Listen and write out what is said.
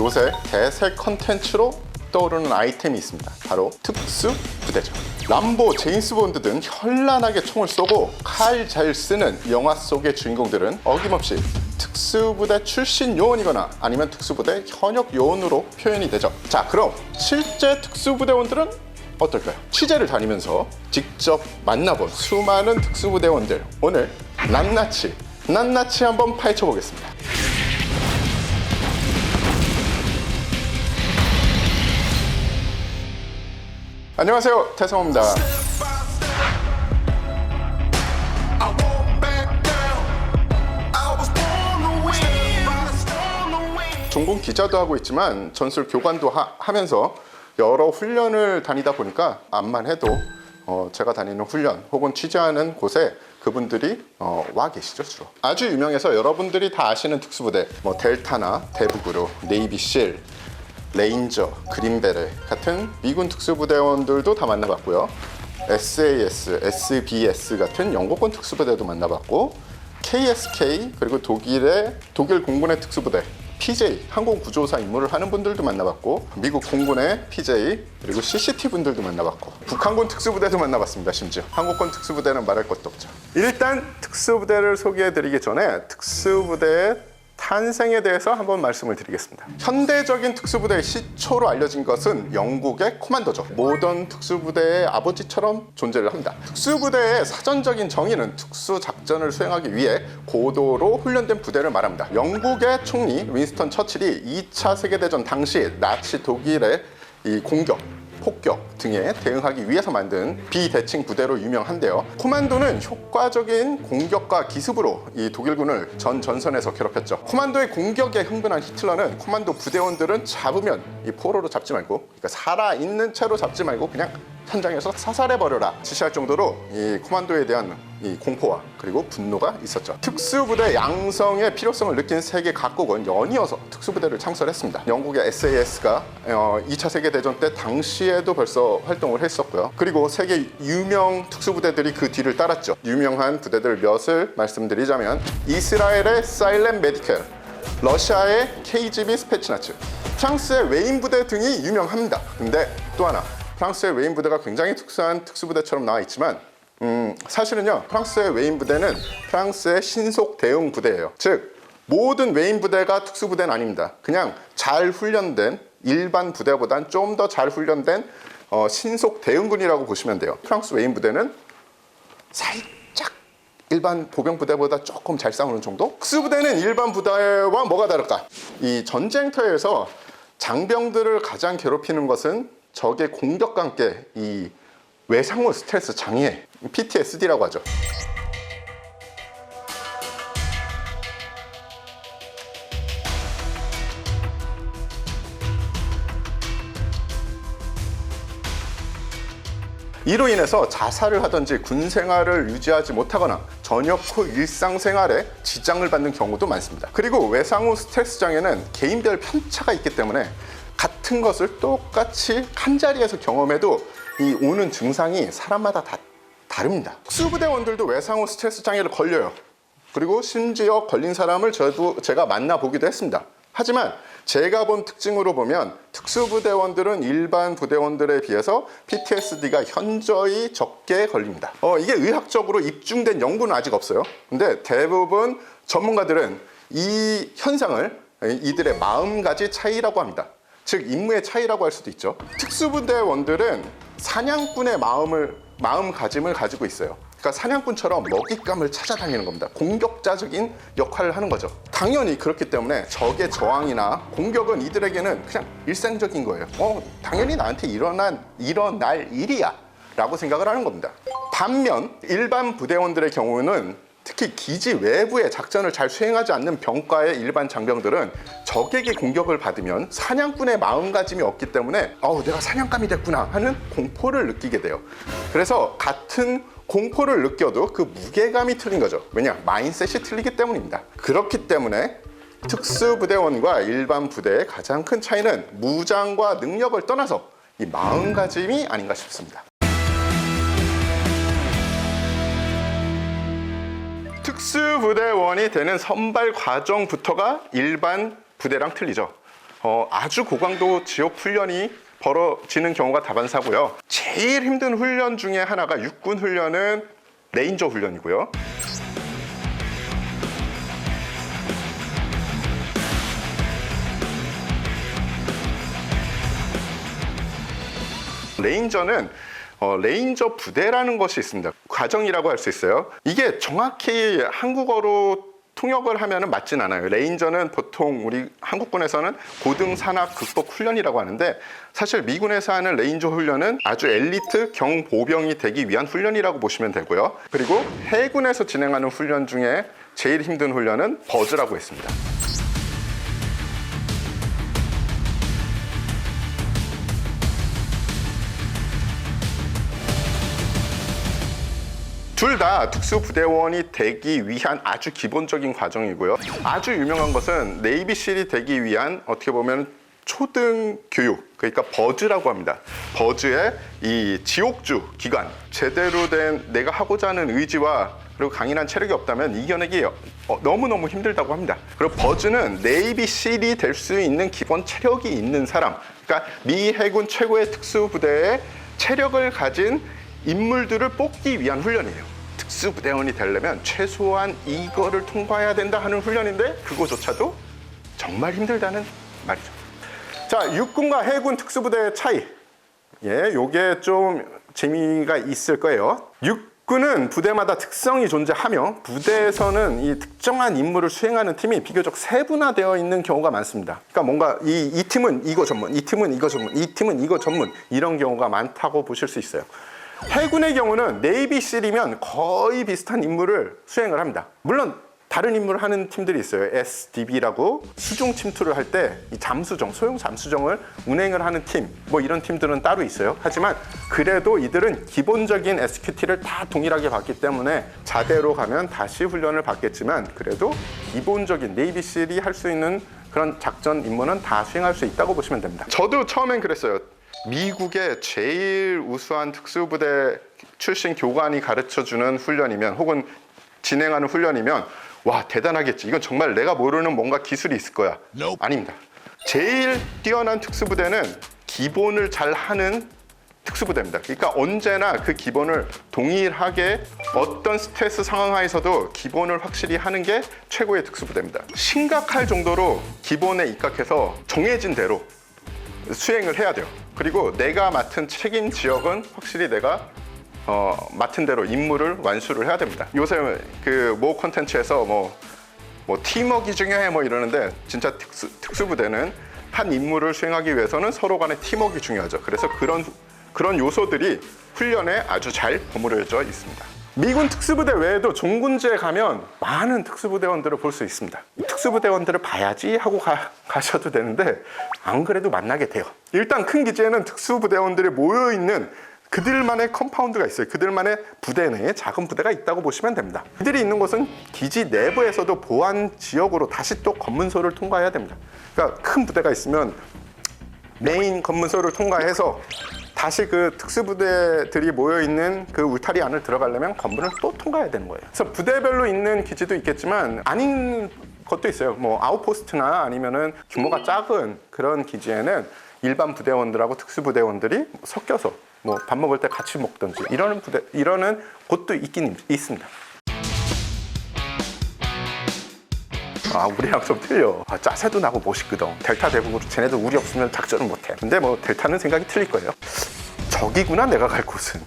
요새 대세 컨텐츠로 떠오르는 아이템이 있습니다. 바로 특수부대죠. 람보, 제임스 본드 등 현란하게 총을 쏘고 칼 잘 쓰는 영화 속의 주인공들은 어김없이 특수부대 출신 요원이거나 아니면 특수부대 현역 요원으로 표현이 되죠. 자, 그럼 실제 특수부대원들은 어떨까요? 취재를 다니면서 직접 만나본 수많은 특수부대원들, 오늘 낱낱이 한번 파헤쳐 보겠습니다. 안녕하세요, 태성호입니다. 전공 기자도 하고 있지만 전술 교관도 하면서 여러 훈련을 다니다 보니까 암만 해도 제가 다니는 훈련 혹은 취재하는 곳에 그분들이 와 계시죠. 주로 아주 유명해서 여러분들이 다 아시는 특수부대, 뭐 델타나 대북으로, 네이비실, 레인저, 그린베레 같은 미군 특수부대원들도 다 만나봤고요. SAS, SBS 같은 영국군 특수부대도 만나봤고, KSK 그리고 독일 공군의 특수부대 PJ, 항공구조사 임무를 하는 분들도 만나봤고, 미국 공군의 PJ 그리고 CCT 분들도 만나봤고, 북한군 특수부대도 만나봤습니다. 심지어 한국군 특수부대는 말할 것도 없죠. 일단 특수부대를 소개해드리기 전에 특수부대의 탄생에 대해서 한번 말씀을 드리겠습니다. 현대적인 특수부대의 시초로 알려진 것은 영국의 코만도죠. 모던 특수부대의 아버지처럼 존재를 합니다. 특수부대의 사전적인 정의는 특수작전을 수행하기 위해 고도로 훈련된 부대를 말합니다. 영국의 총리 윈스턴 처칠이 2차 세계대전 당시 나치 독일의 이 공격, 폭격 등에 대응하기 위해서 만든 비대칭 부대로 유명한데요. 코만도는 효과적인 공격과 기습으로 이 독일군을 전선에서 괴롭혔죠. 코만도의 공격에 흥분한 히틀러는 코만도 부대원들은 잡으면 이 포로로 잡지 말고, 그러니까 살아있는 채로 잡지 말고 그냥 현장에서 사살해버려라 지시할 정도로 이 코만도에 대한 이 공포와 그리고 분노가 있었죠. 특수부대 양성의 필요성을 느낀 세계 각국은 연이어서 특수부대를 창설했습니다. 영국의 SAS가 2차 세계대전 때 당시에도 벌써 활동을 했었고요. 그리고 세계 유명 특수부대들이 그 뒤를 따랐죠. 유명한 부대들 몇을 말씀드리자면, 이스라엘의 사일렌 메디켈, 러시아의 KGB 스페츠나츠, 프랑스의 웨인 부대 등이 유명합니다. 근데 또 하나, 프랑스의 웨인 부대가 굉장히 특수한 특수부대처럼 나와 있지만 사실은요, 프랑스의 웨인 부대는 프랑스의 신속 대응 부대예요. 즉, 모든 웨인 부대가 특수부대는 아닙니다. 그냥 잘 훈련된 일반 부대보단 좀 더 잘 훈련된 신속 대응군이라고 보시면 돼요. 프랑스 웨인 부대는 살짝 일반 보병 부대보다 조금 잘 싸우는 정도? 특수부대는 일반 부대와 뭐가 다를까? 이 전쟁터에서 장병들을 가장 괴롭히는 것은 적의 공격과 함께 이 외상후 스트레스 장애, PTSD라고 하죠. 이로 인해서 자살을 하든지 군 생활을 유지하지 못하거나 전역 후 일상생활에 지장을 받는 경우도 많습니다. 그리고 외상후 스트레스 장애는 개인별 편차가 있기 때문에 같은 것을 똑같이 한 자리에서 경험해도 이 오는 증상이 사람마다 다 다릅니다. 특수부대원들도 외상후 스트레스 장애를 걸려요. 그리고 심지어 걸린 사람을 제가 만나보기도 했습니다. 하지만 제가 본 특징으로 보면 특수부대원들은 일반 부대원들에 비해서 PTSD가 현저히 적게 걸립니다. 이게 의학적으로 입증된 연구는 아직 없어요. 근데 대부분 전문가들은 이 현상을 이들의 마음가짐 차이라고 합니다. 즉, 임무의 차이라고 할 수도 있죠. 특수부대원들은 사냥꾼의 마음가짐을 가지고 있어요. 그러니까 사냥꾼처럼 먹잇감을 찾아다니는 겁니다. 공격자적인 역할을 하는 거죠. 당연히 그렇기 때문에 적의 저항이나 공격은 이들에게는 그냥 일상적인 거예요. 당연히 나한테 일어날 일이야 라고 생각을 하는 겁니다. 반면 일반 부대원들의 경우는 특히 기지 외부의 작전을 잘 수행하지 않는 병과의 일반 장병들은 적에게 공격을 받으면 사냥꾼의 마음가짐이 없기 때문에 내가 사냥감이 됐구나 하는 공포를 느끼게 돼요. 그래서 같은 공포를 느껴도 그 무게감이 틀린 거죠. 왜냐? 마인셋이 틀리기 때문입니다. 그렇기 때문에 특수부대원과 일반 부대의 가장 큰 차이는 무장과 능력을 떠나서 이 마음가짐이 아닌가 싶습니다. 특수부대원이 되는 선발 과정부터가 일반 부대랑 틀리죠. 아주 고강도 지옥 훈련이 벌어지는 경우가 다반사고요. 제일 힘든 훈련 중에 하나가 육군 훈련은 레인저 훈련이고요. 레인저는 레인저 부대라는 것이 있습니다. 과정이라고 할 수 있어요. 이게 정확히 한국어로 통역을 하면 맞진 않아요. 레인저는 보통 우리 한국군에서는 고등 산악 극복 훈련이라고 하는데, 사실 미군에서 하는 레인저 훈련은 아주 엘리트 경보병이 되기 위한 훈련이라고 보시면 되고요. 그리고 해군에서 진행하는 훈련 중에 제일 힘든 훈련은 버즈라고 했습니다. 둘 다 특수부대원이 되기 위한 아주 기본적인 과정이고요. 아주 유명한 것은 네이비실이 되기 위한 어떻게 보면 초등 교육, 그러니까 버즈라고 합니다. 버즈의 이 지옥주 기간, 제대로 된 내가 하고자 하는 의지와 그리고 강인한 체력이 없다면 이겨내기 너무너무 힘들다고 합니다. 그리고 버즈는 네이비실이 될 수 있는 기본 체력이 있는 사람, 그러니까 미 해군 최고의 특수부대의 체력을 가진 인물들을 뽑기 위한 훈련이에요. 특수부대원이 되려면 최소한 이거를 통과해야 된다 하는 훈련인데, 그거조차도 정말 힘들다는 말이죠. 자, 육군과 해군 특수부대의 차이. 요게 좀 재미가 있을 거예요. 육군은 부대마다 특성이 존재하며 부대에서는 이 특정한 임무를 수행하는 팀이 비교적 세분화되어 있는 경우가 많습니다. 그러니까 뭔가 이 팀은 이거 전문, 이 팀은 이거 전문, 이 팀은 이거 전문, 이런 경우가 많다고 보실 수 있어요. 해군의 경우는 네이비실이면 거의 비슷한 임무를 수행을 합니다. 물론 다른 임무를 하는 팀들이 있어요. SDB라고 수중 침투를 할 때 이 잠수정, 소형 잠수정을 운행을 하는 팀, 뭐 이런 팀들은 따로 있어요. 하지만 그래도 이들은 기본적인 SQT를 다 동일하게 받기 때문에 자대로 가면 다시 훈련을 받겠지만, 그래도 기본적인 네이비실이 할 수 있는 그런 작전 임무는 다 수행할 수 있다고 보시면 됩니다. 저도 처음엔 그랬어요. 미국의 제일 우수한 특수부대 출신 교관이 가르쳐주는 훈련이면, 혹은 진행하는 훈련이면 와, 대단하겠지, 이건 정말 내가 모르는 뭔가 기술이 있을 거야. 아닙니다. 제일 뛰어난 특수부대는 기본을 잘 하는 특수부대입니다. 그러니까 언제나 그 기본을 동일하게 어떤 스트레스 상황 하에서도 기본을 확실히 하는 게 최고의 특수부대입니다. 심각할 정도로 기본에 입각해서 정해진 대로 수행을 해야 돼요. 그리고 내가 맡은 책임 지역은 확실히 내가 맡은 대로 임무를 완수를 해야 됩니다. 요새 그 모 콘텐츠에서 뭐 팀워크가 중요해 뭐 이러는데, 진짜 특수부대는 한 임무를 수행하기 위해서는 서로 간의 팀워크가 중요하죠. 그래서 그런 요소들이 훈련에 아주 잘 버무려져 있습니다. 미군 특수부대 외에도 종군지에 가면 많은 특수부대원들을 볼 수 있습니다. 특수부대원들을 봐야지 하고 가셔도 되는데, 안 그래도 만나게 돼요. 일단 큰 기지에는 특수부대원들이 모여있는 그들만의 컴파운드가 있어요. 그들만의 부대 내에 작은 부대가 있다고 보시면 됩니다. 그들이 있는 곳은 기지 내부에서도 보안 지역으로 다시 또 검문소를 통과해야 됩니다. 그러니까 큰 부대가 있으면 메인 검문소를 통과해서 다시 그 특수부대들이 모여있는 그 울타리 안을 들어가려면 검문을 또 통과해야 되는 거예요. 그래서 부대별로 있는 기지도 있겠지만 아닌 것도 있어요. 뭐 아웃포스트나 아니면은 규모가 작은 그런 기지에는 일반 부대원들하고 특수부대원들이 섞여서 뭐 밥 먹을 때 같이 먹든지 이러는 곳도 있긴 있습니다. 우리랑 좀 틀려. 짜세도 나고 멋있거든. 델타 대국으로 쟤네들 우리 없으면 작전을 못해. 근데 뭐 델타는 생각이 틀릴 거예요. 저기구나 내가 갈 곳은.